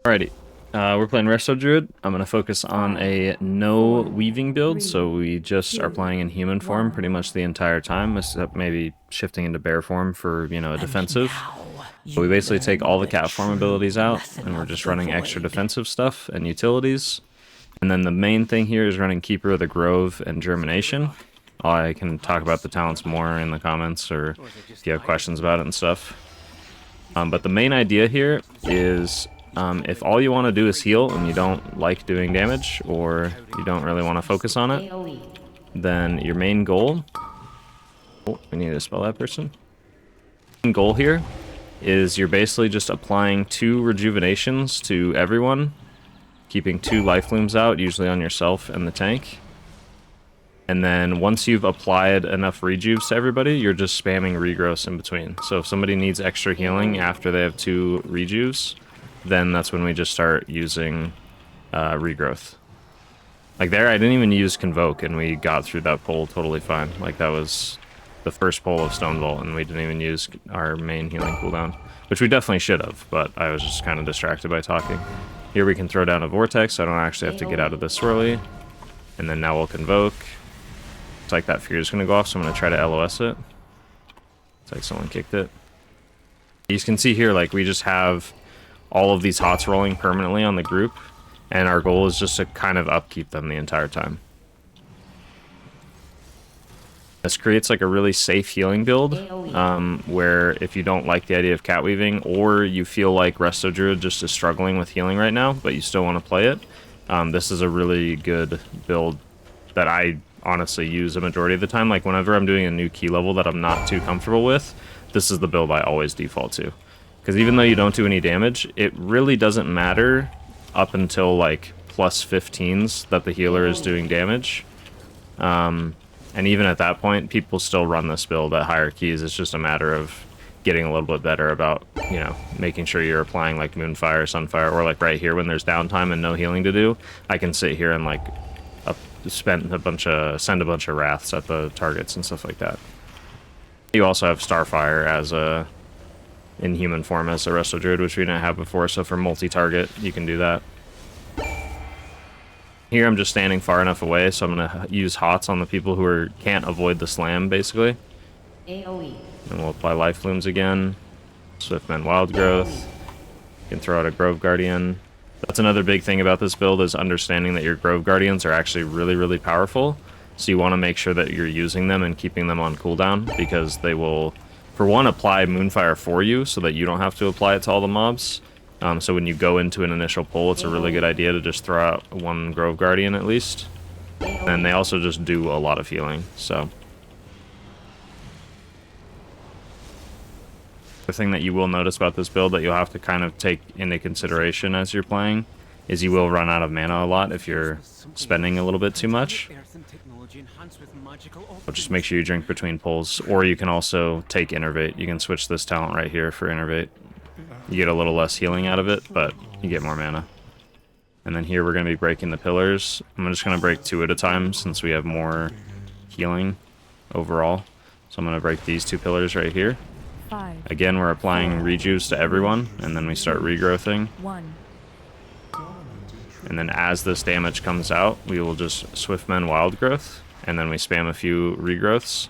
Alrighty, we're playing Restoration Druid. I'm going to focus on a no weaving build, so we just are playing in human form pretty much the entire time, except maybe shifting into bear form for, you know, a defensive. So we basically take all the cat form abilities out, and we're just running extra defensive stuff and utilities. And then the main thing here is running Keeper of the Grove and Germination. I can talk about the talents more in the comments, or if you have questions about it and stuff. But the main idea here is... if all you want to do is heal and you don't like doing damage, or you don't really want to focus on it, then your main goal... Oh, we need to spell that person. Main goal here is you're basically just applying 2 rejuvenations to everyone, keeping 2 life blooms out, usually on yourself and the tank. And then once you've applied enough rejuves to everybody, you're just spamming regrowths in between. So if somebody needs extra healing after they have 2 rejuves, then that's when we just start using regrowth. Like there, I didn't even use Convoke, and we got through that pull totally fine. Like that was the first pull of Stonebolt, and we didn't even use our main healing cooldown, which we definitely should have, but I was just kind of distracted by talking. Here we can throw down a Vortex, so I don't actually have to get out of this swirly. And then now we'll Convoke. It's like that fear is going to go off, so I'm going to try to LOS it. It's like someone kicked it. You can see here, like we just have all of these hots rolling permanently on the group, and our goal is just to kind of upkeep them the entire time. This creates like a really safe healing build, where if you don't like the idea of Catweaving, or you feel like Resto Druid just is struggling with healing right now, but you still want to play it, this is a really good build that I honestly use a majority of the time. Like whenever I'm doing a new key level that I'm not too comfortable with, this is the build I always default to. Because even though you don't do any damage, it really doesn't matter up until like plus 15s that the healer is doing damage. And even at that point, people still run this build at higher keys. It's just a matter of getting a little bit better about, you know, making sure you're applying like Moonfire, Sunfire, or like right here when there's downtime and no healing to do, I can sit here and like send a bunch of Wraths at the targets and stuff like that. You also have Starfire as a... in human form as a Resto Druid, which we didn't have before, so for multi-target, you can do that. Here I'm just standing far enough away, so I'm going to use Hots on the people who can't avoid the slam, basically. AoE. And we'll apply Life Blooms again. Swiftman Wild Growth. You can throw out a Grove Guardian. That's another big thing about this build, is understanding that your Grove Guardians are actually really, really powerful. So you want to make sure that you're using them and keeping them on cooldown, because they will... for one, apply Moonfire for you so that you don't have to apply it to all the mobs. So when you go into an initial pull, it's a really good idea to just throw out 1 Grove Guardian at least. And they also just do a lot of healing, so. The thing that you will notice about this build that you'll have to kind of take into consideration as you're playing is you will run out of mana a lot if you're spending a little bit too much. But just make sure you drink between pulls, or you can also take Innervate. You can switch this talent right here for Innervate. You get a little less healing out of it, but you get more mana. And then here we're going to be breaking the pillars. I'm just going to break 2 at a time since we have more healing overall. So I'm going to break these 2 pillars right here. Again, we're applying rejuves to everyone, and then we start regrowthing. And then as this damage comes out, we will just Swiftman Wild Growth, and then we spam a few regrowths,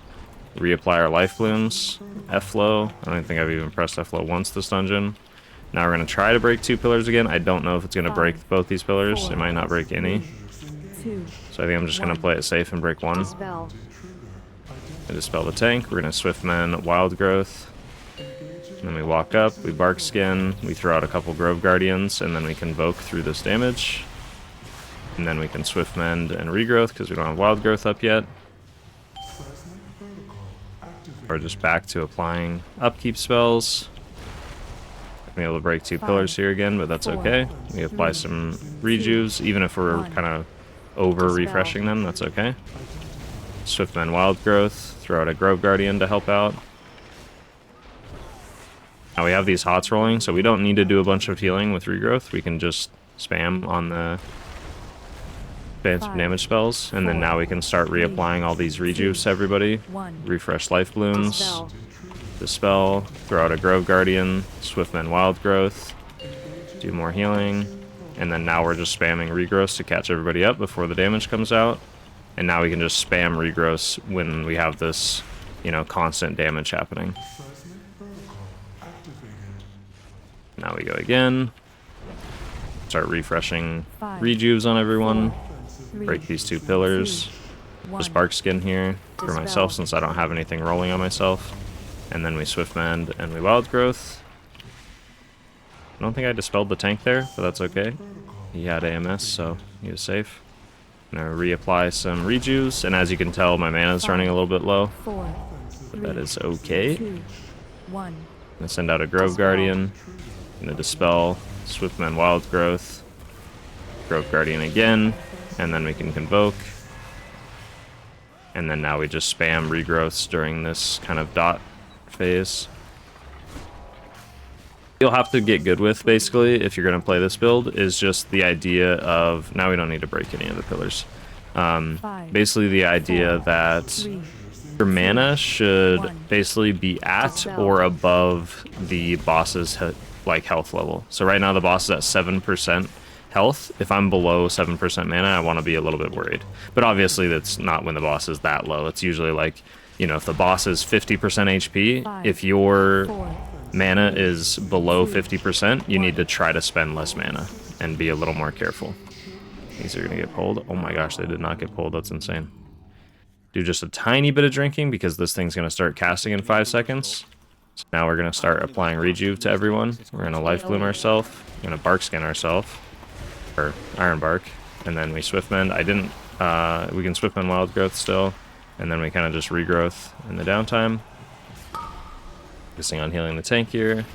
reapply our Life Blooms, F-Flow. I don't think I've even pressed F-Flow once this dungeon. Now we're going to try to break 2 pillars again. I don't know if it's going to break both these pillars. It might not break any. So I think I'm just going to play it safe and break 1. I dispel the tank. We're going to Swiftman Wild Growth. And then we walk up, we Bark Skin, we throw out a couple Grove Guardians, and then we Convoke through this damage. And then we can Swift Mend and Regrowth because we don't have Wild Growth up yet. We're just back to applying upkeep spells. Be able to break 2 pillars here again, but that's okay. We apply some rejuves, even if we're kind of over-refreshing them, that's okay. Swiftman Wild Growth, throw out a Grove Guardian to help out. Now we have these Hots rolling, so we don't need to do a bunch of healing with Regrowth. We can just spam on the damage spells, and then now we can start reapplying all these rejuves to everybody. Refresh Life Blooms, Dispel, throw out a Grove Guardian, Swiftman Wild Growth, Do more healing. And then now we're just spamming regrowth to catch everybody up before the damage comes out. And now we can just spam regrowth when we have this, you know, constant damage happening. Now we go again. Start refreshing rejuves on everyone. Break these 2 pillars. Just bark skin here for myself since I don't have anything rolling on myself. And then we swift mend and we wild growth. I don't think I dispelled the tank there, but that's okay. He had AMS, so he was safe. I'm gonna reapply some rejuves, and as you can tell, my mana is running a little bit low. But that is okay. I'm gonna send out a Grove Guardian. I'm gonna dispel, Swiftmend Wild Growth, Grove Guardian again, and then we can convoke. And then now we just spam regrowths during this kind of dot phase. You'll have to get good with, basically, if you're going to play this build, is just the idea of... Now we don't need to break any of the pillars. Basically the idea that your mana should basically be at or above the boss's health level. So right now the boss is at 7% health. If I'm below 7% mana, I want to be a little bit worried. But obviously that's not when the boss is that low. It's usually like, you know, if the boss is 50% HP, if your mana is below 50%, you need to try to spend less mana and be a little more careful. These are going to get pulled. Oh my gosh, they did not get pulled. That's insane. Do just a tiny bit of drinking because this thing's going to start casting in 5 seconds. So now we're going to start applying rejuve to everyone. We're going to life bloom ourselves. We're going to bark skin ourselves. Or iron bark. And then we swift mend. We can swift mend wild growth still. And then we kind of just regrowth in the downtime. Focusing on healing the tank here.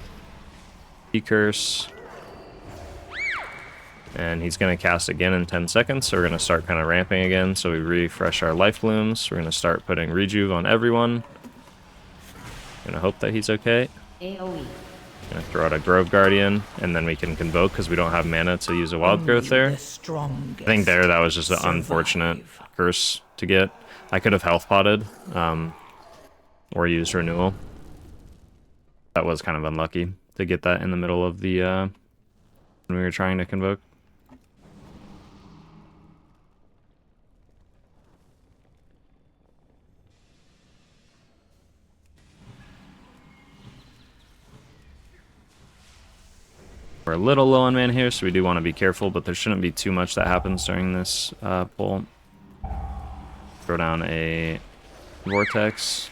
Curse. And he's going to cast again in 10 seconds, so we're going to start kind of ramping again. So we refresh our life blooms. We're going to start putting rejuve on everyone. Going to hope that he's okay. Going to throw out a Grove Guardian, and then we can convoke because we don't have mana to use a wild growth there. I think that was just an unfortunate curse to get. I could have health potted or used renewal. That was kind of unlucky to get that in the middle of the when we were trying to convoke. We're a little low on mana here, so we do want to be careful, but there shouldn't be too much that happens during this pull. Throw down a Vortex.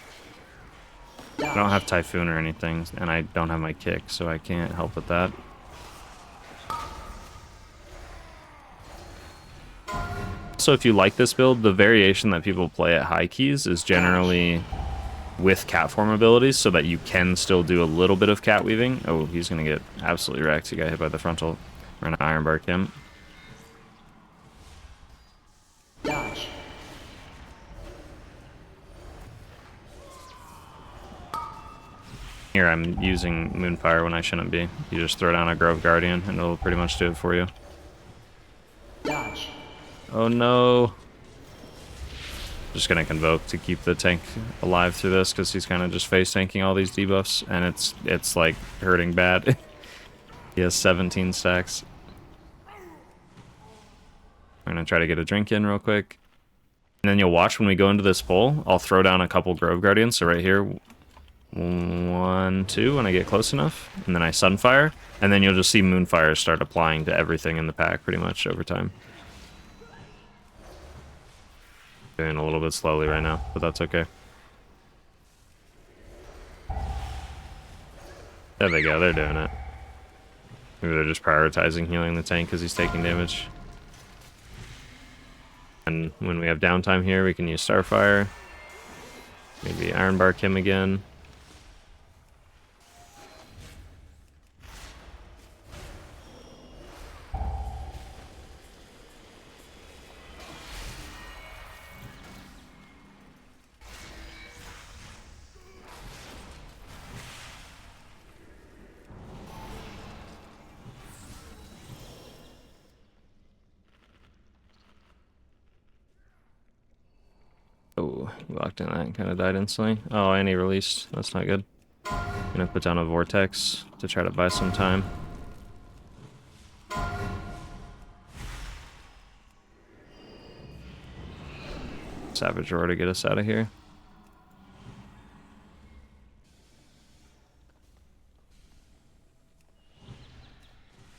I don't have Typhoon or anything, and I don't have my kick, so I can't help with that. So if you like this build, the variation that people play at high keys is generally with cat form abilities, so that you can still do a little bit of Catweaving. Oh, he's going to get absolutely wrecked. He got hit by the frontal. We're going to Iron Bark him. Dodge. Here, I'm using Moonfire when I shouldn't be. You just throw down a Grove Guardian, and it'll pretty much do it for you. Dodge. Oh no. Just gonna convoke to keep the tank alive through this, because he's kind of just face tanking all these debuffs, and it's like hurting bad. He has 17 stacks. I'm gonna try to get a drink in real quick. And then you'll watch when we go into this pull, I'll throw down a couple Grove Guardians. So right here, 1, 2 when I get close enough, and then I Sunfire, and then you'll just see Moonfire start applying to everything in the pack pretty much over time. Doing a little bit slowly right now, but that's okay. There they go, they're doing it. Maybe they're just prioritizing healing the tank because he's taking damage. And when we have downtime here, we can use Starfire. Maybe Iron Bark him again. Oh, he locked in that and kind of died instantly. Oh, and he released. That's not good. I'm gonna put down a Vortex to try to buy some time. Savage Roar to get us out of here.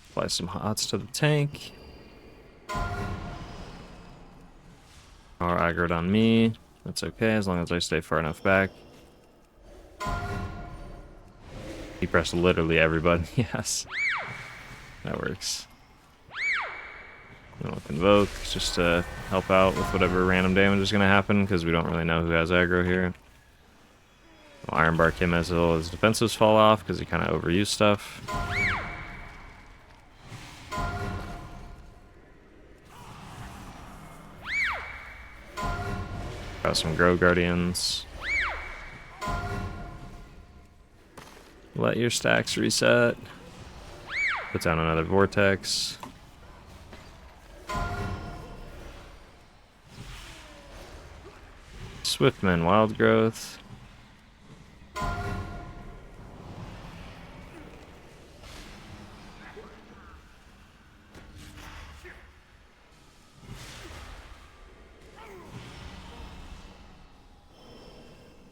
Apply some hots to the tank. Or aggroed on me. That's okay as long as I stay far enough back. He pressed literally everybody. Yes. That works. We'll Convoke just to help out with whatever random damage is going to happen because we don't really know who has aggro here. We'll Ironbark him as his defensives fall off because he kind of overused stuff. Got some Grow Guardians. Let your stacks reset. Put down another Vortex. Swiftman Wild Growth.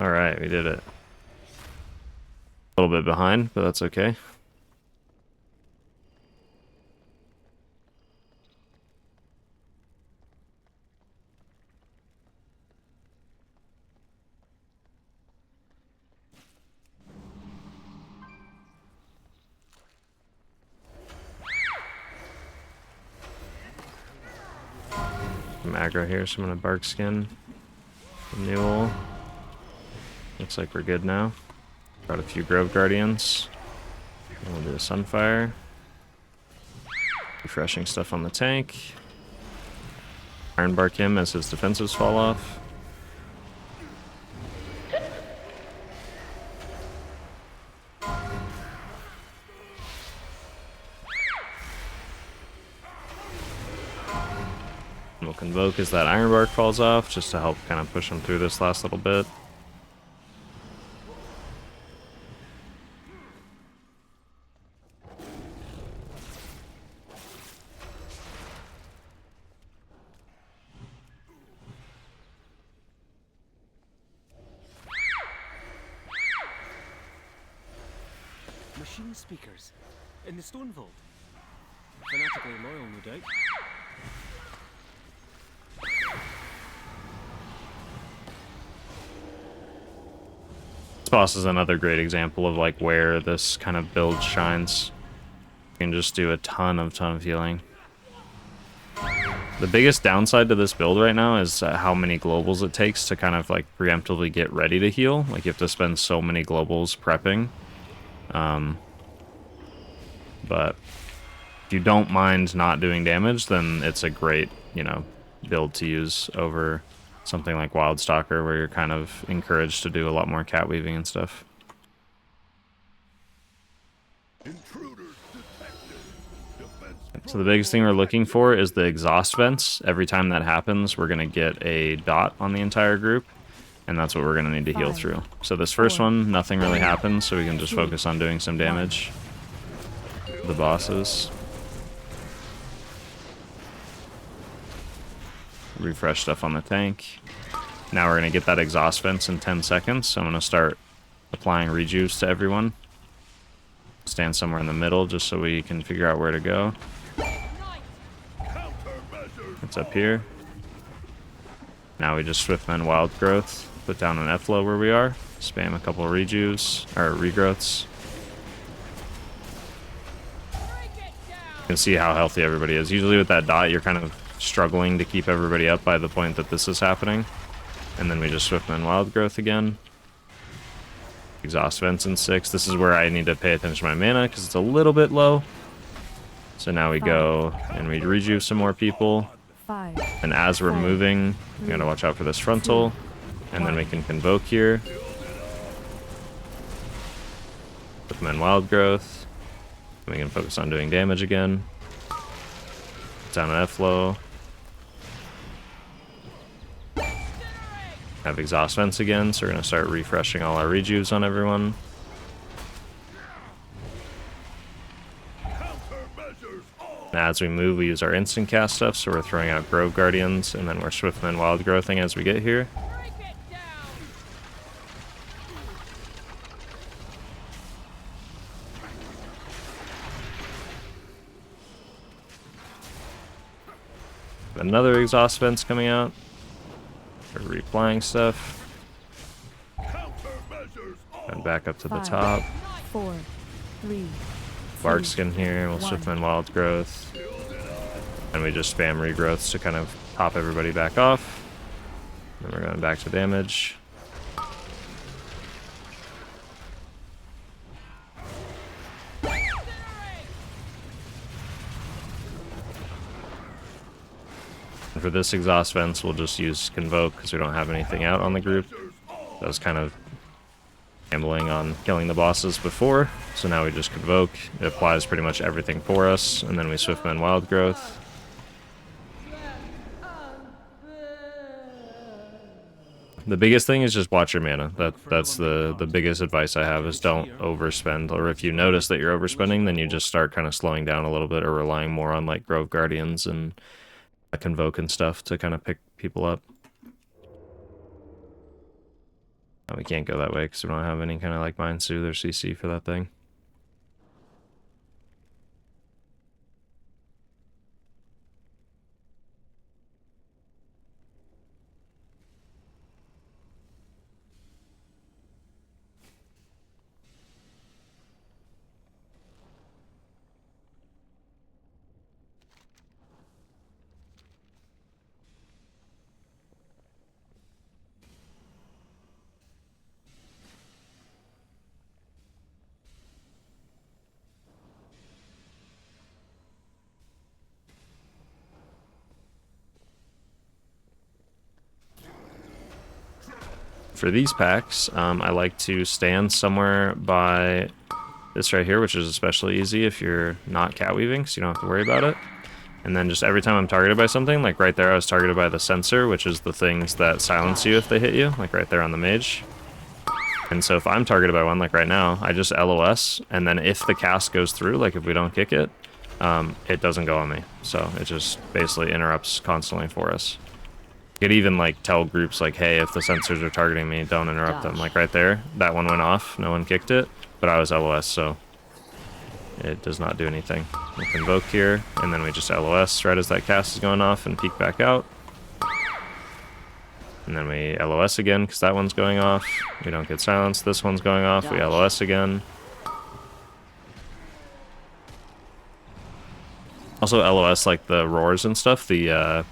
Alright, we did it. A little bit behind, but that's okay. Some aggro here, so I'm gonna Bark Skin. Renewal. Looks like we're good now. Got a few Grove Guardians. And we'll do a Sunfire. Refreshing stuff on the tank. Ironbark him as his defensives fall off. And we'll Convoke as that Ironbark falls off, just to help kind of push him through this last little bit. Machine speakers in the stone vault. Fanatically loyal, no doubt. This boss is another great example of like where this kind of build shines. You can just do a ton of healing. The biggest downside to this build right now is how many globals it takes to kind of like preemptively get ready to heal. Like you have to spend so many globals prepping. But if you don't mind not doing damage, then it's a great, you know, build to use over something like Wildstalker, where you're kind of encouraged to do a lot more catweaving and stuff. So the biggest thing we're looking for is the exhaust vents. Every time that happens, we're going to get a dot on the entire group, and that's what we're going to need to heal through. So this first one, nothing really happens, so we can just focus on doing some damage to the bosses. Refresh stuff on the tank. Now we're going to get that exhaust vents in 10 seconds, so I'm going to start applying rejuves to everyone. Stand somewhere in the middle just so we can figure out where to go. It's up here. Now we just Swiftman Wild Growth. Put down an F-Low where we are. Spam a couple of rejuves, or regrowths. You can see how healthy everybody is. Usually with that dot, you're kind of struggling to keep everybody up by the point that this is happening. And then we just Swiftman Wild Growth again. Exhaust vents in 6. This is where I need to pay attention to my mana because it's a little bit low. So now we go and we rejuve some more people. And as we're moving, we gotta watch out for this frontal. And then we can Convoke here. Swiftman Wild Growth. And we can focus on doing damage again. Down an F-Low. Have exhaust vents again, so we're going to start refreshing all our rejuves on everyone. And as we move, we use our instant cast stuff, so we're throwing out Grove Guardians, and then we're Swiftman Wild Growthing as we get here. Another exhaust vent's coming out. We're replying stuff. And back up to the top. 4, 3. Bark Skin here, we'll Swiftman Wild Growth. And we just spam regrowths to kind of pop everybody back off. Then we're going back to damage. And for this exhaust vents, we'll just use Convoke because we don't have anything out on the group. That was kind of gambling on killing the bosses before, so now we just Convoke. It applies pretty much everything for us, and then we Swiftman Wild Growth. The biggest thing is just watch your mana. That's the biggest advice I have, is don't overspend, or if you notice that you're overspending, then you just start kind of slowing down a little bit or relying more on like Grove Guardians and Convoke and stuff to kind of pick people up. We can't go that way because we don't have any kind of like Mind Soothe or CC for that thing. For these packs, I like to stand somewhere by this right here, which is especially easy if you're not Catweaving, so you don't have to worry about it. And then just every time I'm targeted by something, like right there I was targeted by the sensor, which is the things that silence you if they hit you, like right there on the mage. And so if I'm targeted by one, like right now, I just LOS, and then if the cast goes through, like if we don't kick it, it doesn't go on me. So it just basically interrupts constantly for us. You could even like tell groups like, hey, if the sensors are targeting me, don't interrupt them. Like right there, that one went off, no one kicked it, but I was LOS, so it does not do anything. We Convoke here, and then we just LOS right as that cast is going off and peek back out. And then we LOS again because that one's going off. We don't get silenced. This one's going off. We LOS again. Also LOS like the roars and stuff, the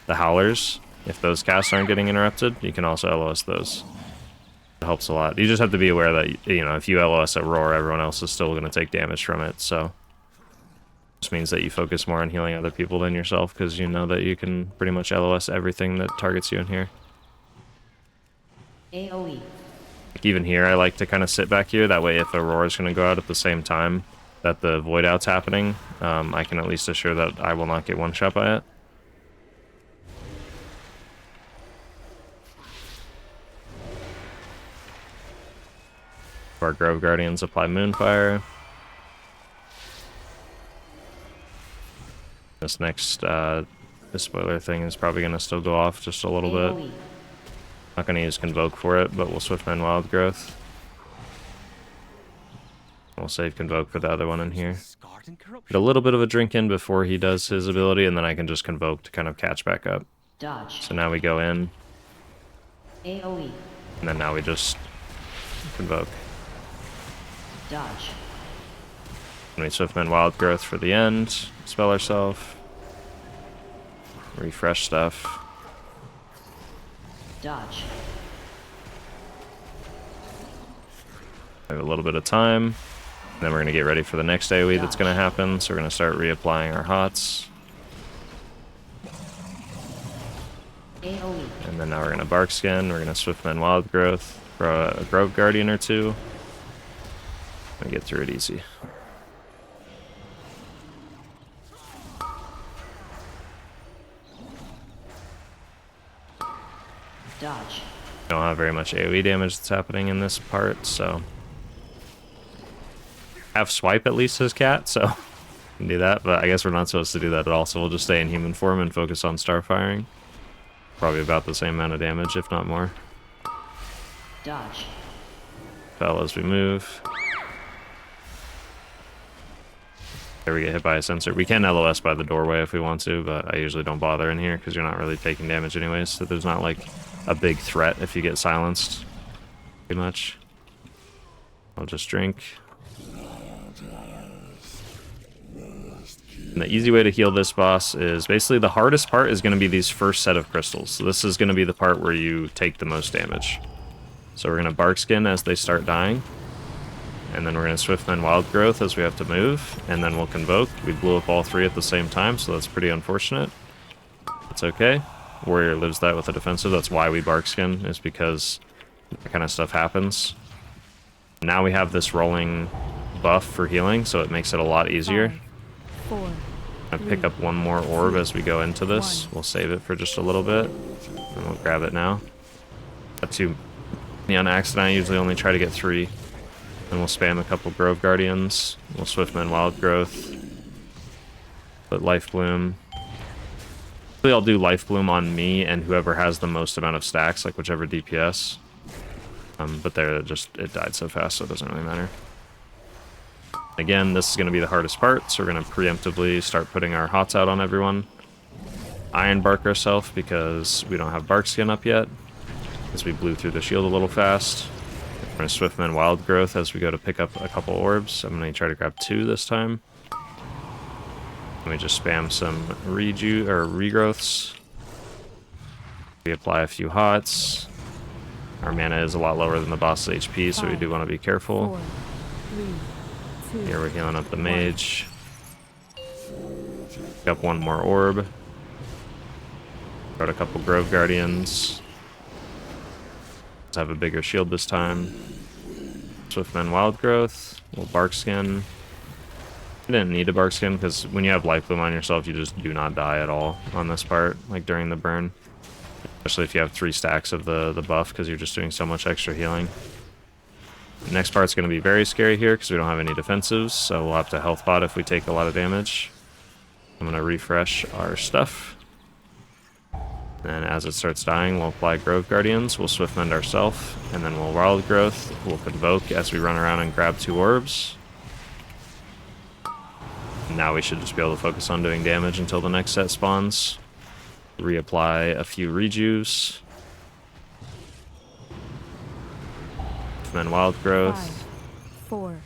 howlers. If those casts aren't getting interrupted, you can also LOS those. It helps a lot. You just have to be aware that, you know, if you LOS a roar, everyone else is still going to take damage from it, so this means that you focus more on healing other people than yourself, because you know that you can pretty much LOS everything that targets you in here. AoE. Like even here, I like to kind of sit back here, that way if a roar is going to go out at the same time that the void out's happening, I can at least assure that I will not get one shot by it. Our Grove Guardians apply Moonfire. This next this spoiler thing is probably going to still go off just a little bit. Not going to use Convoke for it, but we'll Swiftman Wild Growth. We'll save Convoke for the other one in here. Get a little bit of a drink in before he does his ability, and then I can just Convoke to kind of catch back up. Dodge. So now we go in, AoE. and then now we just Convoke. Dodge. And we Swiftman Wild Growth for the end, spell ourselves, refresh stuff. Dodge. We have a little bit of time. Then we're going to get ready for the next AoE that's going to happen, so we're going to start reapplying our HOTS. AoE. And then now we're going to Bark Skin, we're going to Swiftman Wild Growth, throw a Grove Guardian or two, and get through it easy. Dodge. Don't have very much AoE damage that's happening in this part, so... Have Swipe at least as Cat, so can do that, but I guess we're not supposed to do that at all, so we'll just stay in human form and focus on starfiring. Probably about the same amount of damage, if not more. Dodge. Fell as we move. There we get hit by a sensor. We can LOS by the doorway if we want to, but I usually don't bother in here because you're not really taking damage anyways, so there's not like a big threat if you get silenced too much. I'll just drink. And the easy way to heal this boss is basically the hardest part is going to be these first set of crystals. So this is going to be the part where you take the most damage. So we're going to bark skin as they start dying. And then we're going to Swiftmend Wild Growth as we have to move. And then we'll Convoke. We blew up all three at the same time, so that's pretty unfortunate. It's okay. Warrior lives that with a defensive. That's why we bark skin, is because that kind of stuff happens. Now we have this rolling buff for healing, so it makes it a lot easier. 5, 4, I pick up one more orb as we go into this. We'll save it for just a little bit, and we'll grab it now. Got 2 on accident. I usually only try to get 3. And we'll spam a couple Grove Guardians. We'll Swiftmend Wild Growth. Put Life Bloom. I'll do Life Bloom on me and whoever has the most amount of stacks, like whichever DPS. But there, it died so fast, so it doesn't really matter. Again, this is going to be the hardest part, so we're going to preemptively start putting our hots out on everyone. Iron Bark ourselves because we don't have Bark Skin up yet, because we blew through the shield a little fast. We're going to Swiftmend Wild Growth as we go to pick up a couple orbs. I'm going to try to grab 2 this time. Let me just spam some regrowths. We apply a few hots. Our mana is a lot lower than the boss's HP, so we do want to be careful. 4, 3, 2, Here we're healing up the mage. Pick up one more orb. Got a couple Grove Guardians. Let's have a bigger shield this time. Swiftmend Wild Growth. Little Bark Skin. I didn't need a Bark Skin because when you have Life Bloom on yourself, you just do not die at all on this part, like during the burn. Especially if you have 3 stacks of the buff because you're just doing so much extra healing. The next part's going to be very scary here because we don't have any defensives, so we'll have to health bot if we take a lot of damage. I'm going to refresh our stuff. And as it starts dying, we'll apply Grove Guardians, we'll Swiftmend ourselves, and then we'll Wild Growth, we'll Convoke as we run around and grab 2 orbs. And now we should just be able to focus on doing damage until the next set spawns. Reapply a few rejuves. Then Wild Growth. 5, 4,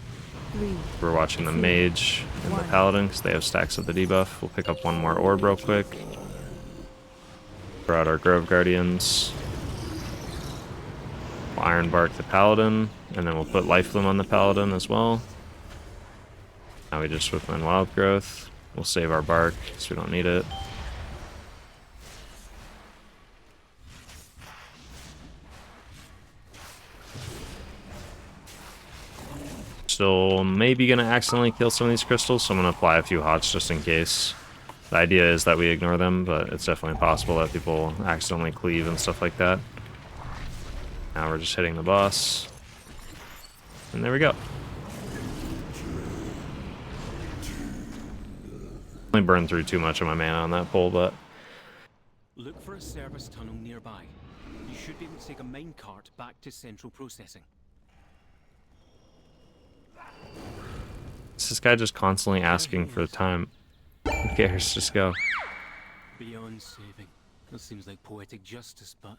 3. We're watching the Mage and the Paladin because they have stacks of the debuff. We'll pick up one more orb real quick. Throw out our Grove Guardians. We'll Iron Bark the Paladin, and then we'll put Life Bloom on the Paladin as well. Now we just Swiftmend Wild Growth. We'll save our Bark because we don't need it. Still maybe going to accidentally kill some of these crystals, so I'm going to apply a few hots just in case. The idea is that we ignore them, but it's definitely possible that people accidentally cleave and stuff like that. Now we're just hitting the boss. And there we go. Only burned through too much of my mana on that pull, but... Look for a service tunnel nearby. You should be able to take a minecart back to central processing. Is this guy just constantly asking for the time? Who cares? Just go. Beyond saving. That seems like poetic justice, but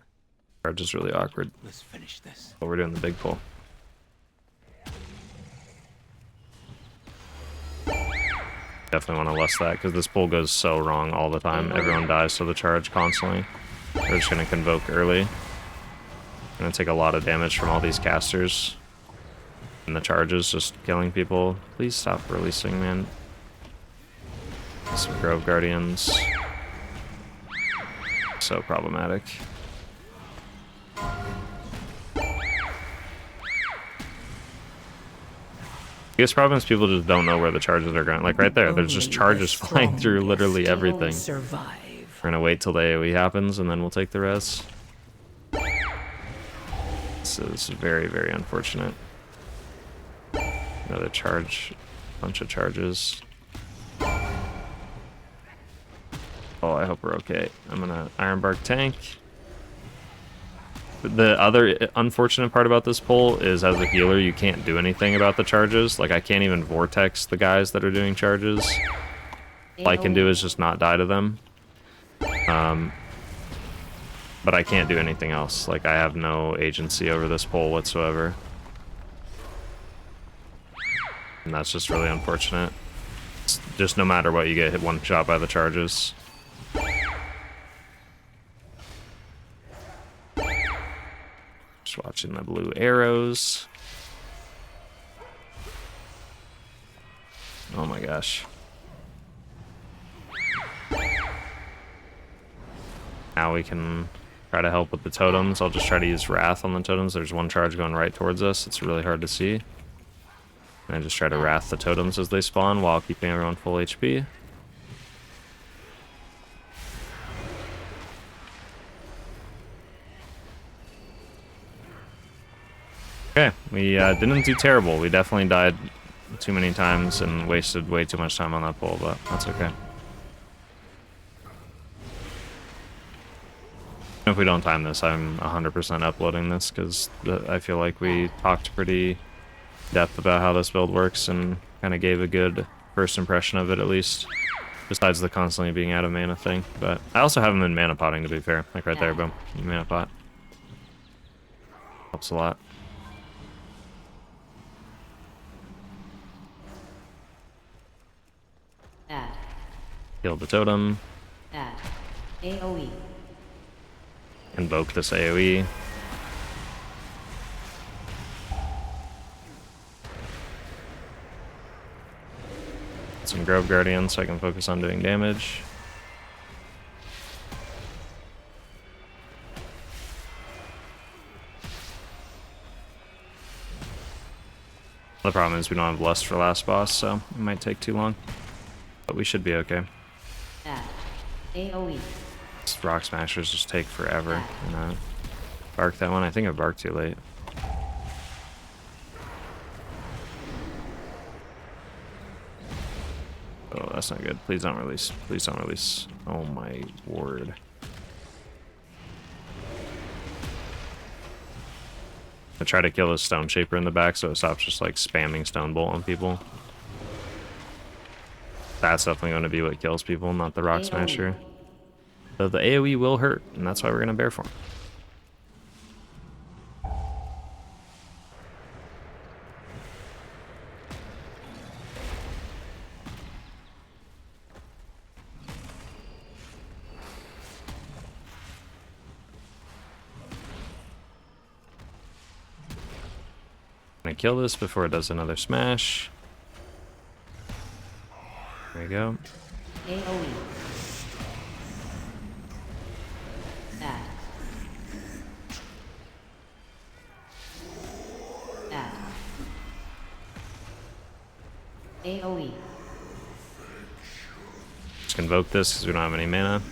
Charge is really awkward. let's finish this. But we're doing the big pull. Definitely want to lust that because this pull goes so wrong all the time. Everyone dies to the charge constantly. We're just going to Convoke early. Going to take a lot of damage from all these casters. And the charges just killing people. Please stop releasing, man. Some Grove Guardians. So problematic. Biggest problem is people just don't know where the charges are going. Like right there, there's just charges flying through literally everything. We're gonna wait till the AoE happens and then we'll take the res. This is very, very unfortunate. Another charge, bunch of charges. Oh, I hope we're okay. I'm gonna Ironbark tank. The other unfortunate part about this pull is, as a healer, you can't do anything about the charges. Like, I can't even vortex the guys that are doing charges. All I can do is just not die to them. But I can't do anything else. Like, I have no agency over this pull whatsoever. And that's just really unfortunate. It's just no matter what, you get hit one shot by the charges. Just watching the blue arrows. Oh my gosh. Now we can try to help with the totems. I'll just try to use Wrath on the totems. There's one charge going right towards us. It's really hard to see. And I just try to Wrath the totems as they spawn while keeping everyone full HP. Okay, we didn't do terrible. We definitely died too many times and wasted way too much time on that pull, but that's okay. If we don't time this, I'm 100% uploading this because I feel like we talked pretty depth about how this build works and kind of gave a good first impression of it, at least, besides the constantly being out of mana thing. But I also have him in mana potting, to be fair. Like right there, boom, mana pot. Helps a lot. Add. Kill the totem. Add. AoE. Invoke this AoE. Some Grove Guardians so I can focus on doing damage. The problem is we don't have Lust for last boss, so it might take too long. But we should be okay. Add. AoE. These Rock Smashers just take forever. You know, bark that one. I think I barked too late. Oh, that's not good. Please don't release. Please don't release. Oh my word. I try to kill this Stone Shaper in the back so it stops just like spamming Stone Bolt on people. That's definitely going to be what kills people, not the Rock Smasher. So the AoE will hurt, and that's why we're going to bear form. Gonna kill this before it does another smash. There you go. AoE. Add. Add. AoE. Just invoke this because we don't have any mana.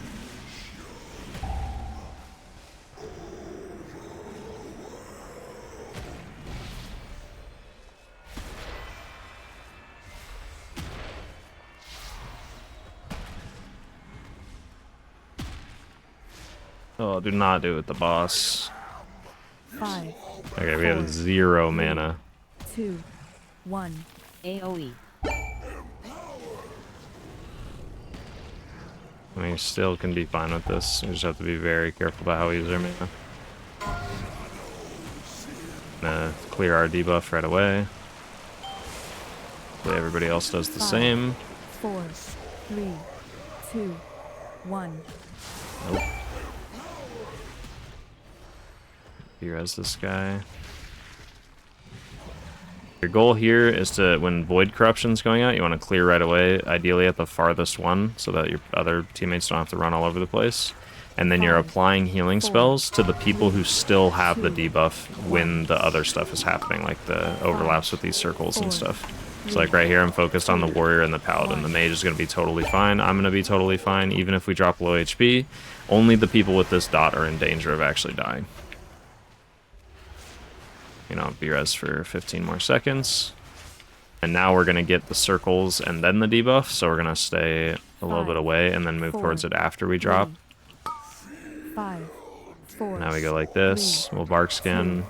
Oh, do not do it with the boss. 5, Okay, we have 0 mana. 2, 1. AoE. I mean, still can be fine with this. We just have to be very careful about how we use our mana. Gonna clear our debuff right away. Hopefully everybody else does the 5, same. 4, 3, 2, 1. Nope. Here as this guy. Your goal here is to, when Void Corruption's going out, you want to clear right away, ideally at the farthest one, so that your other teammates don't have to run all over the place. And then you're applying healing spells to the people who still have the debuff when the other stuff is happening, like the overlaps with these circles and stuff. So like right here, I'm focused on the Warrior and the Paladin. The Mage is going to be totally fine. I'm going to be totally fine, even if we drop low HP. Only the people with this dot are in danger of actually dying. You know, B-res for 15 more seconds. And now we're going to get the circles and then the debuff, so we're going to stay a little bit away and then move towards it after we drop. 5, 4. Now we go like this, we'll bark skin,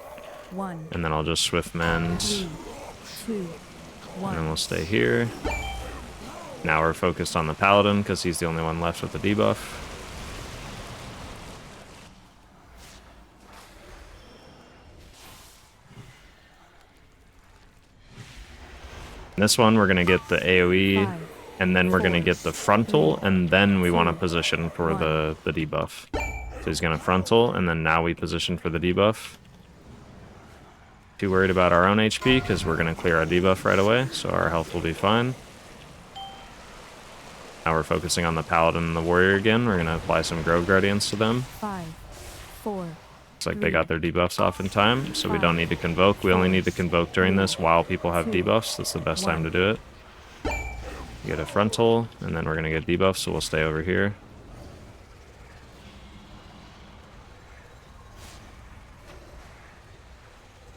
1. and then I'll just swift mend, 3, 2, 1. and then we'll stay here. Now we're focused on the Paladin because he's the only one left with the debuff. This one we're going to get the AoE, and then we're going to get the frontal, and then we want to position for the debuff. So he's going to frontal, and then now we position for the debuff. Too worried about our own HP, because we're going to clear our debuff right away, so our health will be fine. Now we're focusing on the Paladin and the Warrior again. We're going to apply some Grove Guardians to them. 5, 4. Looks like they got their debuffs off in time, so we don't need to convoke. We only need to convoke during this while people have debuffs. That's the best time to do it. You get a frontal, and then we're going to get debuffs, so we'll stay over here.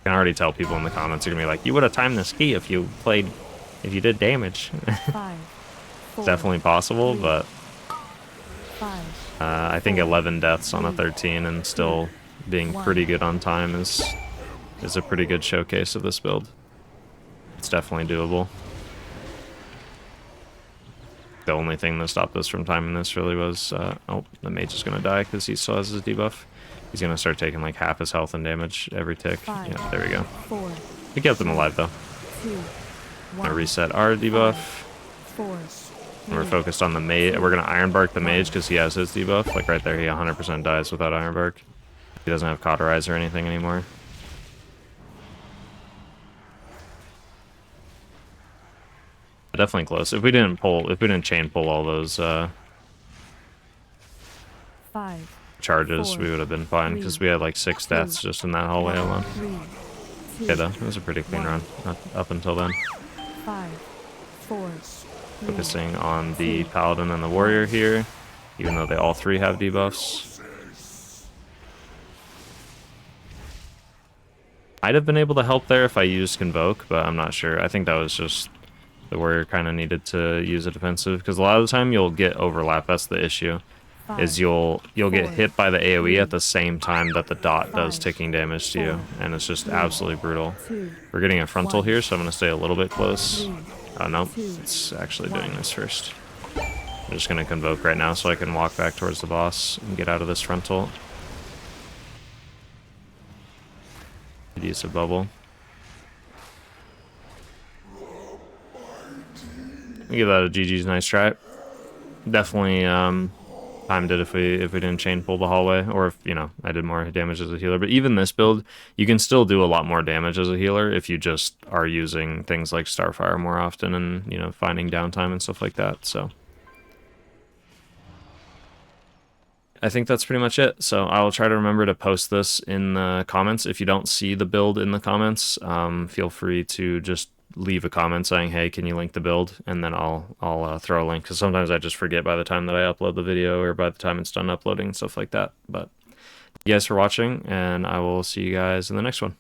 I can already tell people in the comments are going to be like, you would have timed this key if you did damage. 5, 4. Definitely possible, but 5. I think 11 deaths on a 13 and still being pretty good on time is a pretty good showcase of this build. It's definitely doable. The only thing that stopped us from timing this really was, oh, the mage is going to die because he still has his debuff. He's going to start taking like half his health and damage every tick. Yeah, there we go. 4, We kept him alive though. 2, I'm going to reset our debuff. 4. And we're focused on the mage. We're going to Iron Bark the mage because he has his debuff. Like right there, he 100% dies without Iron Bark. He doesn't have Cauterize or anything anymore. Definitely close. If we didn't chain pull all those 5, charges, 4, we would have been fine because we had like 6 deaths just in that hallway alone. 3, 2. Okay, though, it was a pretty clean run up until then. 5, 4. Focusing on the Paladin and the Warrior here, even though they all three have debuffs. I'd have been able to help there if I used Convoke, but I'm not sure. I think that was just the Warrior kind of needed to use a defensive, because a lot of the time you'll get overlap. That's the issue, is you'll get hit by the AoE at the same time that the dot does ticking damage to you, and it's just absolutely brutal. We're getting a frontal here, so I'm going to stay a little bit close. Nope, it's actually doing this first. I'm just going to Convoke right now so I can walk back towards the boss and get out of this frontal. Could use a bubble. I'll give that a GG's nice try. Definitely timed it if we didn't chain pull the hallway, or if, you know, I did more damage as a healer. But even this build, you can still do a lot more damage as a healer if you just are using things like Starfire more often and, you know, finding downtime and stuff like that. So I think that's pretty much it. So I will try to remember to post this in the comments. If you don't see the build in the comments, feel free to just leave a comment saying, hey, can you link the build? And then I'll throw a link, because sometimes I just forget by the time that I upload the video or by the time it's done uploading and stuff like that. But thank you guys for watching, and I will see you guys in the next one.